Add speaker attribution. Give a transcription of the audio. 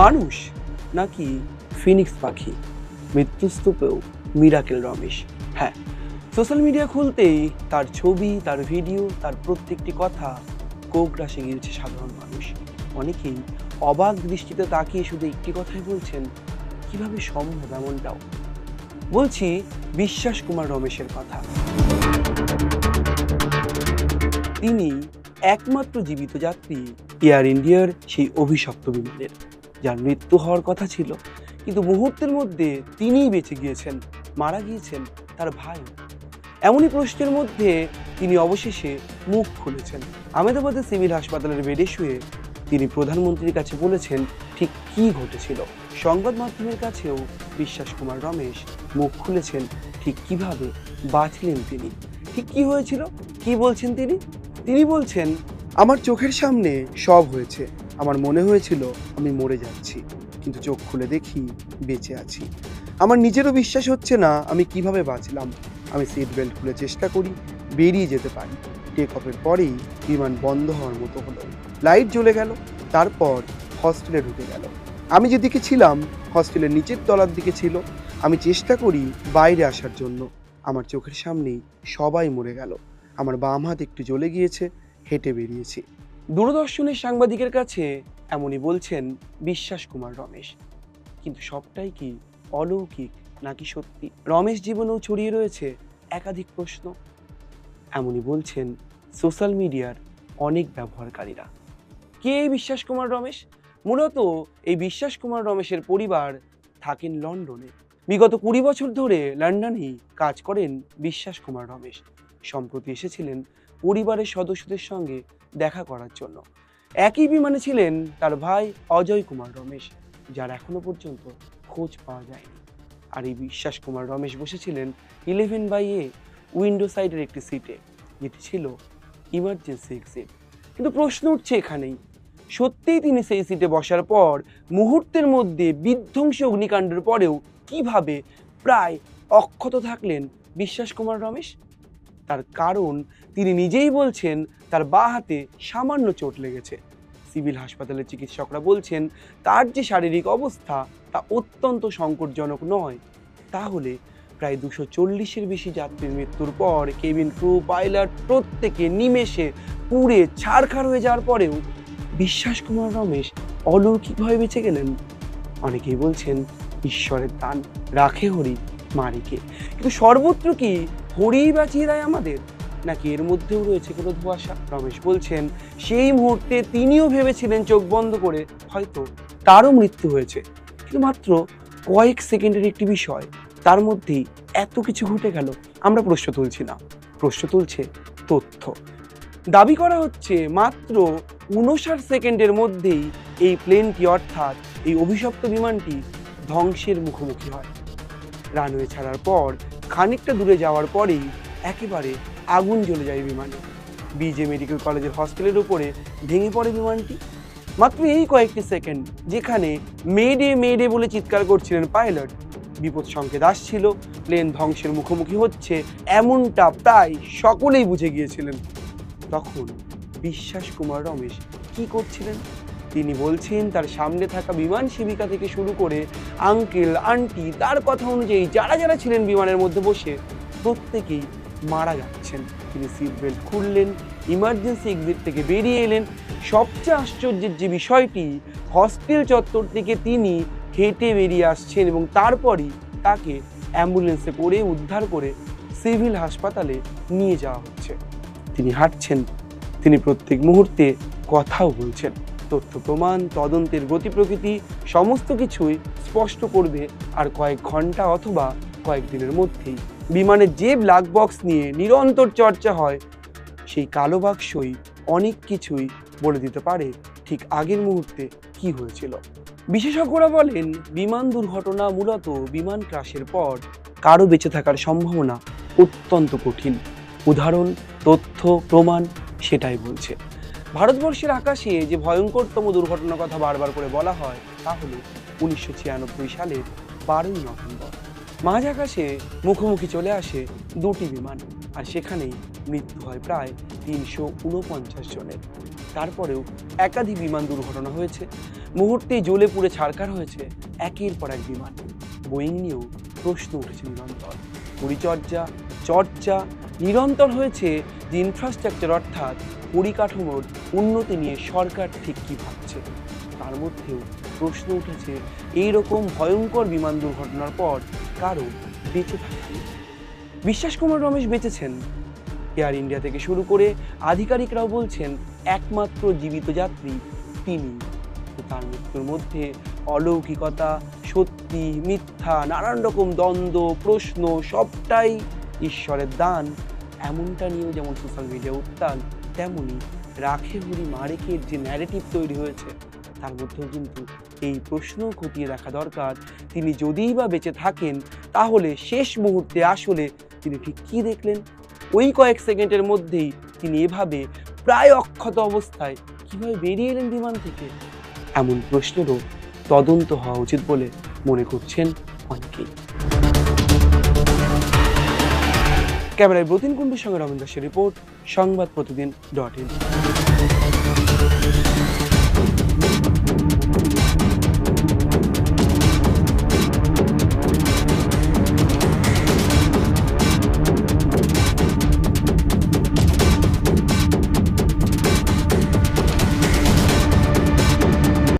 Speaker 1: মানুষ নাকি ফিনিক্স পাখি, মৃত্যুস্তূপেও মিরাকেল রমেশ। হ্যাঁ, সোশ্যাল মিডিয়া খুলতেই তার ছবি, তার ভিডিও, তার প্রত্যেকটি কথা কোকড়াসে গিয়েছে সাধারণ মানুষ। অনেকেই অবাক দৃষ্টিতে তাকিয়ে শুধু একটি কথাই বলছেন, কিভাবে সম্ভব এমনটাও। বলছি বিশ্বাস কুমার রমেশের কথা। তিনি একমাত্র জীবিত যাত্রী এয়ার ইন্ডিয়ার সেই অভিশপ্ত বিমানের, যার মৃত্যু হওয়ার কথা ছিল, কিন্তু মুহূর্তের মধ্যে তিনিই বেঁচে গিয়েছেন, মারা গিয়েছেন তার ভাই। এমনই প্রশ্নের মধ্যে তিনি অবশেষে মুখ খুলেছেন। আহমেদাবাদের সিভিল হাসপাতালের বেডে শুয়ে তিনি প্রধানমন্ত্রীর কাছে বলেছেন ঠিক কি ঘটেছিল। সংবাদ মাধ্যমের কাছেও বিশ্বাস কুমার রমেশ মুখ খুলেছেন ঠিক কিভাবে বাঁচলেন তিনি, ঠিক কি হয়েছিল, কি বলছেন তিনি। তিনি বলছেন, আমার চোখের সামনে সব হয়েছে, আমার মনে হয়েছিল আমি মরে যাচ্ছি, কিন্তু চোখ খুলে দেখি বেঁচে আছি। আমার নিজেরও বিশ্বাস হচ্ছে না আমি কিভাবে বাঁচলাম। আমি সিট বেল্ট খুলে চেষ্টা করি, বেরিয়ে যেতে পারি। টেক অফের পরেই বিমান বন্ধ হওয়ার মতো হলো, লাইট জ্বলে গেল, তারপর হস্টেলে ঢুকে গেল। আমি যেদিকে ছিলাম হস্টেলের নিচের তলার দিকে ছিল। আমি চেষ্টা করি বাইরে আসার জন্য, আমার চোখের সামনেই সবাই মরে গেল। আমার বাম হাত একটু জ্বলে গিয়েছে, হেঁটে বেরিয়েছি। দূরদর্শনের সাংবাদিকের কাছে এমনই বলছেন বিশ্বাস কুমার রমেশ। কিন্তু সবটাই কি অলৌকিক নাকি সত্যি? রমেশ জীবনেও ছড়িয়ে রয়েছে একাধিক প্রশ্ন। এমনই বলছেন সোশ্যাল মিডিয়ার অনেক ব্যবহারকারীরা। কে এই বিশ্বাস কুমার রমেশ? মূলত এই বিশ্বাস কুমার রমেশের পরিবার থাকেন লন্ডনে। বিগত 20 বছর ধরে লন্ডনেই কাজ করেন বিশ্বাস কুমার রমেশ। সম্প্রতি এসেছিলেন পরিবারের সদস্যদের সঙ্গে দেখা করার জন্য। একই বিমানে ছিলেন তার ভাই অজয় কুমার রমেশ, যার এখনো পর্যন্ত খোঁজ পাওয়া যায়নি। আর এই বিশ্বাস কুমার রমেশ বসেছিলেন 11/A উইন্ডো সাইডের একটি সিটে, যেটি ছিল ইমার্জেন্সি এক্সিট। কিন্তু প্রশ্ন উঠছে এখানেই, সত্যিই তিনি সেই সিটে বসার পর মুহূর্তের মধ্যে বিধ্বংসী অগ্নিকাণ্ডের পরেও কিভাবে প্রায় অক্ষত থাকলেন বিশ্বাস কুমার রমেশ? তার কারণ তিনি নিজেই বলছেন তার বাঁ হাতে সামান্য চোট লেগেছে। সিভিল হাসপাতালের চিকিৎসকরা বলছেন তার যে শারীরিক অবস্থা তা অত্যন্ত সংকটজনক নয়। তাহলে প্রায় 240-এর বেশি যাত্রীর মৃত্যুর পর কেবিন ক্রু, পাইলট প্রত্যেকে নিমেষে পুড়ে ছারখার হয়ে যাওয়ার পরেও বিশ্বাস কুমার রমেশ অলৌকিকভাবে বেঁচে গেলেন। অনেকেই বলছেন ঈশ্বরের দান, রাখে হরি মারিকে। কিন্তু সর্বত্র কি হরিই বাঁচিয়ে দেয় আমাদের, নাকি এর মধ্যেও রয়েছে কোনো ধোঁয়াশা? রমেশ বলছেন সেই মুহূর্তে তিনিও ভেবেছিলেন চোখ বন্ধ করে হয়তো তারও মৃত্যু হয়েছে, কিন্তু মাত্র কয়েক সেকেন্ডের একটি বিষয়, তার মধ্যেই এত কিছু ঘটে গেল। আমরা প্রশ্ন তুলছি না, প্রশ্ন তুলছে তথ্য। দাবি করা হচ্ছে মাত্র 59 সেকেন্ডের মধ্যেই এই প্লেনটি, অর্থাৎ এই অভিশপ্ত বিমানটি ধ্বংসের মুখোমুখি হয়। রানওয়ে ছাড়ার পর খানিকটা দূরে যাওয়ার পরেই একেবারে আগুন জ্বলে যায় বিমানে। বিজে মেডিকেল কলেজের হস্টেলের উপরে ভেঙে পড়ে বিমানটি। মাত্র এই কয়েকটি সেকেন্ড, যেখানে মেডে মেডে বলে চিৎকার করছিলেন পাইলট, বিপদ সংকেত আসছিল, প্লেন ধ্বংসের মুখোমুখি হচ্ছে, এমনটা প্রায় সকলেই বুঝে গিয়েছিলেন। তখন বিশ্বাস কুমার রমেশ কি করছিলেন? তিনি বলছেন তার সামনে থাকা বিমান সেবিকা থেকে শুরু করে আঙ্কেল, আন্টি, তার কথা অনুযায়ী যারা যারা ছিলেন বিমানের মধ্যে বসে, প্রত্যেকেই মারা যাচ্ছেন। তিনি সিট বেল্ট খুললেন, ইমার্জেন্সি এক্সিট থেকে বেরিয়ে এলেন। সবচেয়ে আশ্চর্যের যে বিষয়টি, হস্টেল চত্বর থেকে তিনি হেঁটে বেরিয়ে আসছেন এবং তারপরই তাকে অ্যাম্বুলেন্সে করে উদ্ধার করে সিভিল হাসপাতালে নিয়ে যাওয়া হচ্ছে। তিনি হাঁটছেন, তিনি প্রত্যেক মুহূর্তে কথাও বলছেন। তথ্য প্রমাণ, তদন্তের গতি প্রকৃতি সমস্ত কিছুই স্পষ্ট করবে আর কয়েক ঘন্টা অথবা কয়েকদিনের মধ্যেই। বিমানের যে ব্ল্যাক বক্স নিয়ে নিরন্তর চর্চা হয়, সেই কালো বাক্সই অনেক কিছুই বলে দিতে পারে ঠিক আগের মুহূর্তে কি হয়েছিল। বিশেষজ্ঞরা বলেন বিমান দুর্ঘটনা মূলত বিমান ক্রাশের পর কারো বেঁচে থাকার সম্ভাবনা অত্যন্ত কঠিন। উদাহরণ, তথ্য, প্রমাণ সেটাই বলছে। ভারতবর্ষের আকাশে যে ভয়ঙ্করতম দুর্ঘটনার কথা বারবার করে বলা হয় তা হল 1996 সালের 12ই নভেম্বর। মাঝ আকাশে মুখোমুখি চলে আসে দুটি বিমান, আর সেখানেই মৃত্যু হয় প্রায় ৩৪৯ জনের। তারপরেও একাধিক বিমান দুর্ঘটনা হয়েছে, মুহূর্তেই জ্বলে পুড়ে ছারখার হয়েছে একের পর এক বিমান। বোয়িং নিয়েও প্রশ্ন উঠেছে নিরন্তর। পরিচর্যা চর্চা নিরন্তর হয়েছে যে ইনফ্রাস্ট্রাকচার অর্থাৎ পরিকাঠামোর উন্নতি নিয়ে সরকার ঠিক কী ভাবছে। তার মধ্যেও প্রশ্ন উঠেছে এইরকম ভয়ঙ্কর বিমান দুর্ঘটনার পর কারো বেঁচে থাকা নিয়ে। বিশ্বাস কুমার রমেশ বেঁচেছেন। এয়ার ইন্ডিয়া থেকে শুরু করে আধিকারিকরাও বলছেন একমাত্র জীবিত যাত্রী তিনি। তার মৃত্যুর মধ্যে অলৌকিকতা, সত্যি, মিথ্যা, নানান রকম দ্বন্দ্ব, প্রশ্ন সবটাই ঈশ্বরের দান, এমনটা নিয়েও যেমন সোশ্যাল মিডিয়া উত্তাল, তেমনি রাখে হরি মারেকের যে ন্যারেটিভ তৈরি হয়েছে তার মধ্যেও কিন্তু এই প্রশ্ন খতিয়ে দেখা দরকার, তিনি যদিই বা বেঁচে থাকেন তাহলে শেষ মুহূর্তে আসলে তিনি ঠিক কী দেখলেন, ওই কয়েক সেকেন্ডের মধ্যেই তিনি এভাবে প্রায় অক্ষত অবস্থায় কিভাবে বেরিয়ে এলেন বিমান থেকে। এমন প্রশ্নেরও তদন্ত হওয়া উচিত বলে মনে করছেন অনেকেই। ক্যামেরায় ব্রতিন কুণ্ডুর সঙ্গে রবীন্দ্র দাসের রিপোর্ট, সংবাদ প্রতিদিন .in।